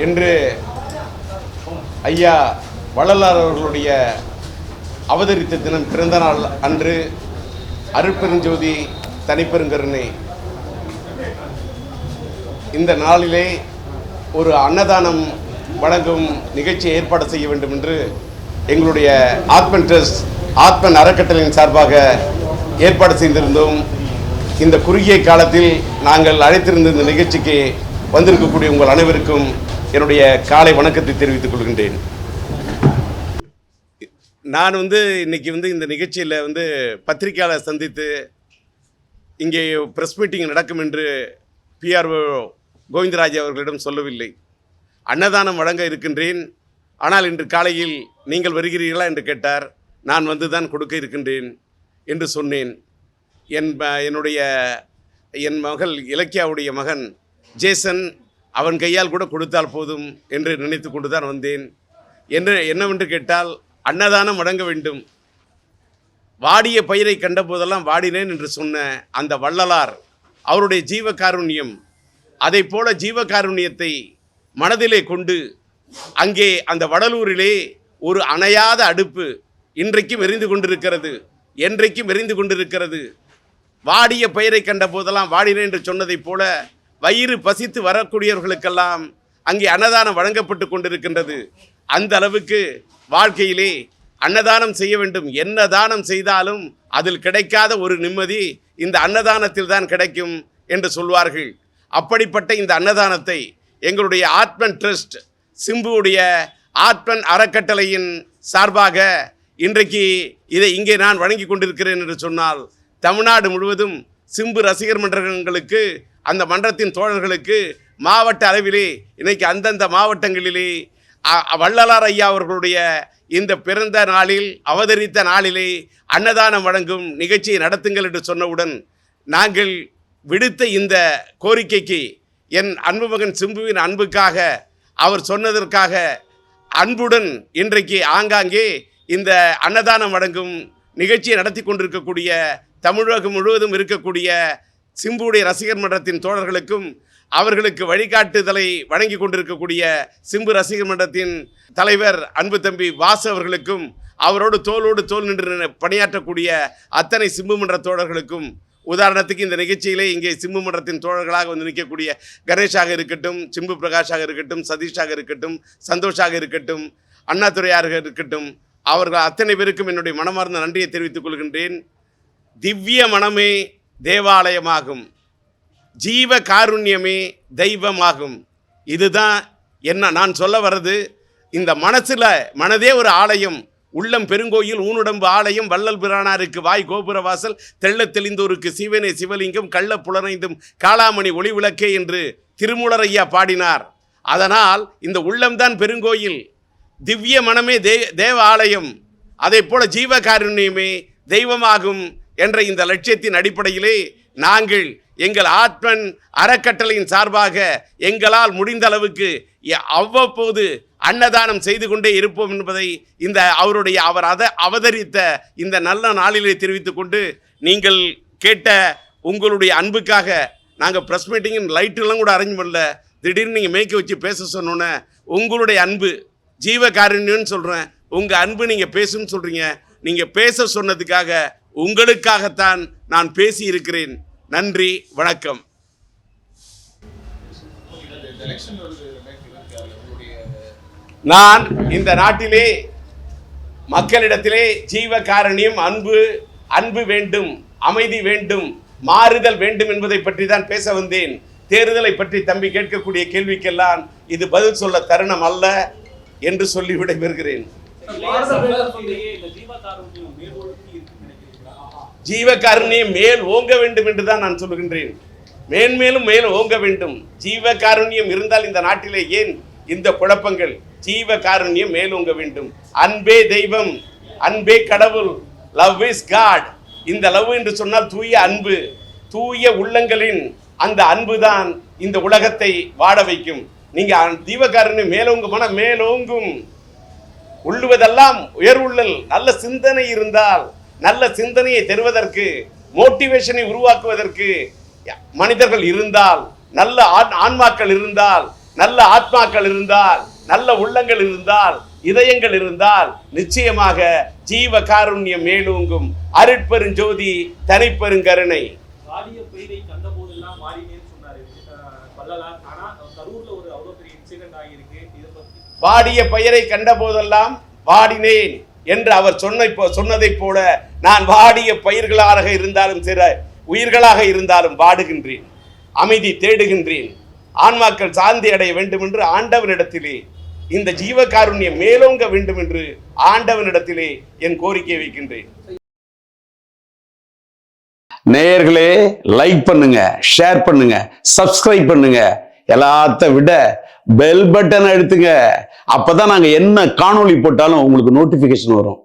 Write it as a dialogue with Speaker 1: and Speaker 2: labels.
Speaker 1: என்று ஐயா வள்ளலார் அவர்களுடைய அவதரித்த தினம் பிறந்த நாள் அன்று அருட்பெருஞ்சோதி தனிப்பெருங்கருணை இந்த நாளிலே ஒரு அன்னதானம் வழங்கும் நிகழ்ச்சி ஏற்பாடு செய்ய வேண்டும் என்று எங்களுடைய ஆத்மன் ட்ரஸ்ட் ஆத்மன் அறக்கட்டளையின் சார்பாக ஏற்பாடு செய்திருந்தோம். இந்த குறுகிய காலத்தில் நாங்கள் அழைத்திருந்த இந்த நிகழ்ச்சிக்கு வந்திருக்கக்கூடிய உங்கள் அனைவருக்கும் என்னுடைய காலை வணக்கத்தை தெரிவித்துக் கொள்கின்றேன். நான் இன்னைக்கு இந்த நிகழ்ச்சியில் பத்திரிகையாளர் சந்தித்து இங்கே ப்ரெஸ் மீட்டிங் நடக்கும் என்று பிஆர்ஓ கோவிந்தராஜ் அவர்களிடம் சொல்லவில்லை. அன்னதானம் வழங்க இருக்கின்றேன், ஆனால் இன்று காலையில் நீங்கள் வருகிறீர்களா என்று கேட்டார். நான் தான் கொடுக்க இருக்கின்றேன் என்று சொன்னேன். என் மகள் இலக்கியாவுடைய மகன் ஜேசன் அவன் கையால் கூட கொடுத்தால் போதும் என்று நினைத்து கொண்டு தான் வந்தேன். என்னவென்று கேட்டால், அன்னதானம் வழங்க வேண்டும். வாடிய பயிரை கண்ட போதெல்லாம் வாடினேன் என்று சொன்ன அந்த வள்ளலார் அவருடைய ஜீவகாருண்யம், அதை போல ஜீவகாருண்யத்தை மனதிலே கொண்டு அங்கே அந்த வடலூரிலே ஒரு அணையாத அடுப்பு இன்றைக்கும் எரிந்து கொண்டிருக்கிறது, என்றைக்கும் எரிந்து கொண்டிருக்கிறது. வாடிய பயிரை கண்ட போதெல்லாம் வாடினேன் என்று சொன்னதைப் போல வயிறு பசித்து வரக்கூடியவர்களுக்கெல்லாம் அங்கே அன்னதானம் வழங்கப்பட்டு கொண்டிருக்கின்றது. அந்த அளவுக்கு வாழ்க்கையிலே அன்னதானம் செய்ய வேண்டும். என்ன தானம் செய்தாலும் அதில் கிடைக்காத ஒரு நிம்மதி இந்த அன்னதானத்தில் தான் கிடைக்கும் என்று சொல்வார்கள். அப்படிப்பட்ட இந்த அன்னதானத்தை எங்களுடைய ஆத்மன் ட்ரஸ்ட் சிம்புவுடைய ஆத்மன் அறக்கட்டளையின் சார்பாக இன்றைக்கு இதை இங்கே நான் வழங்கி கொண்டிருக்கிறேன் என்று சொன்னால், தமிழ்நாடு முழுவதும் சிம்பு ரசிகர் மன்றங்களுக்கு, அந்த மன்றத்தின் தோழர்களுக்கு மாவட்ட அளவிலே இன்னைக்கு அந்தந்த மாவட்டங்களிலே வள்ளலார் ஐயா அவர்களுடைய இந்த பிறந்த நாளில் அவதரித்த நாளிலே அன்னதானம் வழங்கும் நிகழ்ச்சியை நடத்துங்கள் என்று சொன்னவுடன் நாங்கள் விடுத்த இந்த கோரிக்கைக்கு என் அன்பு மகன் சிம்புவின் அன்புக்காக, அவர் சொன்னதற்காக அன்புடன் இன்றைக்கு ஆங்காங்கே இந்த அன்னதானம் வழங்கும் நிகழ்ச்சியை நடத்தி கொண்டிருக்கக்கூடிய தமிழகம் முழுவதும் இருக்கக்கூடிய சிம்புடைய ரசிகர் மன்றத்தின் தோழர்களுக்கும், அவர்களுக்கு வழிகாட்டுதலை வழங்கி கொண்டிருக்கக்கூடிய சிம்பு ரசிகர் மன்றத்தின் தலைவர் அன்பு தம்பி வாசு அவர்களுக்கும், அவரோடு தோளோடு தோள் நின்று பணியாற்றக்கூடிய அத்தனை சிம்பு மன்ற தோழர்களுக்கும், உதாரணத்துக்கு இந்த நிகழ்ச்சியிலே இங்கே சிம்பு மன்றத்தின் தோழர்களாக நிற்கக்கூடிய கணேஷாக இருக்கட்டும், சிம்பு பிரகாஷாக இருக்கட்டும், சதீஷாக இருக்கட்டும், சந்தோஷாக இருக்கட்டும், அண்ணாதுரையாக இருக்கட்டும், அவர்கள் அத்தனை பேருக்கும் என்னுடைய மனமார்ந்த நன்றியை தெரிவித்துக் கொள்கின்றேன். திவ்ய மனமே தேவாலயமாகும், ஜீவ காருண்யமே தெய்வமாகும். இதுதான் என்ன நான் சொல்ல வர்றது. இந்த மனதே ஒரு ஆலயம், உள்ளம் பெருங்கோயில், ஊனுடம்பு ஆலயம், வள்ளல் பிரானாருக்கு வாய் கோபுர வாசல், தெள்ள தெளிந்தோருக்கு சிவனே சிவலிங்கம், கள்ள புலனைந்தும் காளாமணி ஒளி விளக்கே என்று திருமூலர் ஐயா பாடினார். அதனால் இந்த உள்ளம்தான் பெருங்கோயில், திவ்ய மனமே தேவ ஆலயம், அதை போல ஜீவ காருண்யமே தெய்வமாகும் என்ற இந்த லட்சியத்தின் அடிப்படையிலே நாங்கள் எங்கள் ஆத்மன் அறக்கட்டளையின் சார்பாக எங்களால் முடிந்த அளவுக்கு அவ்வப்போது அன்னதானம் செய்து கொண்டே இருப்போம் என்பதை அவர் அவதரித்த இந்த நல்ல நாளிலே தெரிவித்துக் கொண்டு, நீங்கள் கேட்ட உங்களுடைய அன்புக்காக நாங்கள் ப்ரெஸ் மீட்டிங்கின் லைட்டெல்லாம் கூட அரேஞ்ச் பண்ணல, திடீர்னு நீங்கள் மேய்க்க வச்சு பேச சொன்னோன்னே உங்களுடைய அன்பு ஜீவகாருண்யம்னு சொல்கிறேன், உங்கள் அன்பு நீங்கள் பேசுன்னு சொல்கிறீங்க. நீங்கள் பேச சொன்னதுக்காக உங்களுக்காகத்தான் நான் பேசி இருக்கிறேன். நன்றி, வணக்கம். நான் இந்த நாட்டிலே மக்களிடத்திலே ஜீவகாருண்யம், அன்பு வேண்டும், அமைதி வேண்டும், மாறுதல் வேண்டும் என்பதை பற்றி தான் பேச வந்தேன். தேர்தலை பற்றி தம்பி கேட்கக்கூடிய கேள்விக்கெல்லாம் இது பதில் சொல்ல தருணம் அல்ல என்று சொல்லி விடைபெறுகிறேன். ஜீவகாருண்யம் மேல் ஓங்க வேண்டும் என்று தான் நான் சொல்லுகின்றேன். மேன்மேலும் மேல் ஓங்க வேண்டும். ஜீவகாருண்யம் இருந்தால் இந்த நாட்டிலே ஏன் இந்த குழப்பங்கள்? ஜீவகாருண்யம் மேல் ஓங்க வேண்டும். அன்பே தெய்வம், அன்பே கடவுள், லவ் இஸ் காட். இந்த லவ் என்று சொன்னால் தூய அன்பு, தூய உள்ளங்களின் அந்த அன்பு தான் இந்த உலகத்தை வாட வைக்கும். நீங்க ஜீவகாருண்யம் மேலோங்க மனம் மேலோங்கும். உள்ளுவதெல்லாம் உயர்வுள்ளல். நல்ல சிந்தனை இருந்தால், நல்ல சிந்தனையை தருவதற்கு, மோட்டிவேஷனை உருவாக்குவதற்கு மனிதர்கள் இருந்தால், நல்ல ஆன்மாக்கள் இருந்தால் நல்ல ஆத்மாக்கள் இருந்தால், நல்ல உள்ளங்கள் இருந்தால், இதயங்கள் இருந்தால் நிச்சயமாக ஜீவ காருண்யம் மேலோங்கும். அருட்பெருஞ்சோதி தனிப்பெருங்கருணை.
Speaker 2: வாடிய பயிரை கண்ட போதெல்லாம் மாறினேன்னு சொன்னாரு வள்ளலார். ஆனா கரூர்ல ஒரு அவ்வளவு பெரிய இன்சிடென்ட் ஆகியிருக்கு. இதை பத்தி
Speaker 1: வாடிய பயிரை கண்ட போதெல்லாம் வாடினேன் என்று அவர் சொன்னதைப் போல நான் வாடிய பயிர்களாக இருந்தாலும் சில உயிர்களாக இருந்தாலும் வாடுகின்றேன், அமைதி தேடுகின்றேன். ஆன்மாக்கள் சாந்தி அடைய வேண்டும் என்று ஆண்டவனிடத்திலே, இந்த ஜீவகாருண்யம் மேலோங்க வேண்டும் என்று ஆண்டவனிடத்திலே என் கோரிக்கை வைக்கின்றேன்.
Speaker 3: நேயர்களே, லைக் பண்ணுங்க, ஷேர் பண்ணுங்க, சப்ஸ்கிரைப் பண்ணுங்க. எல்லாத்த விட பெல் பட்டன் அழுத்துங்க. அப்பதான் நாங்க என்ன காணொளி போட்டாலும் உங்களுக்கு நோட்டிபிகேஷன் வரும்.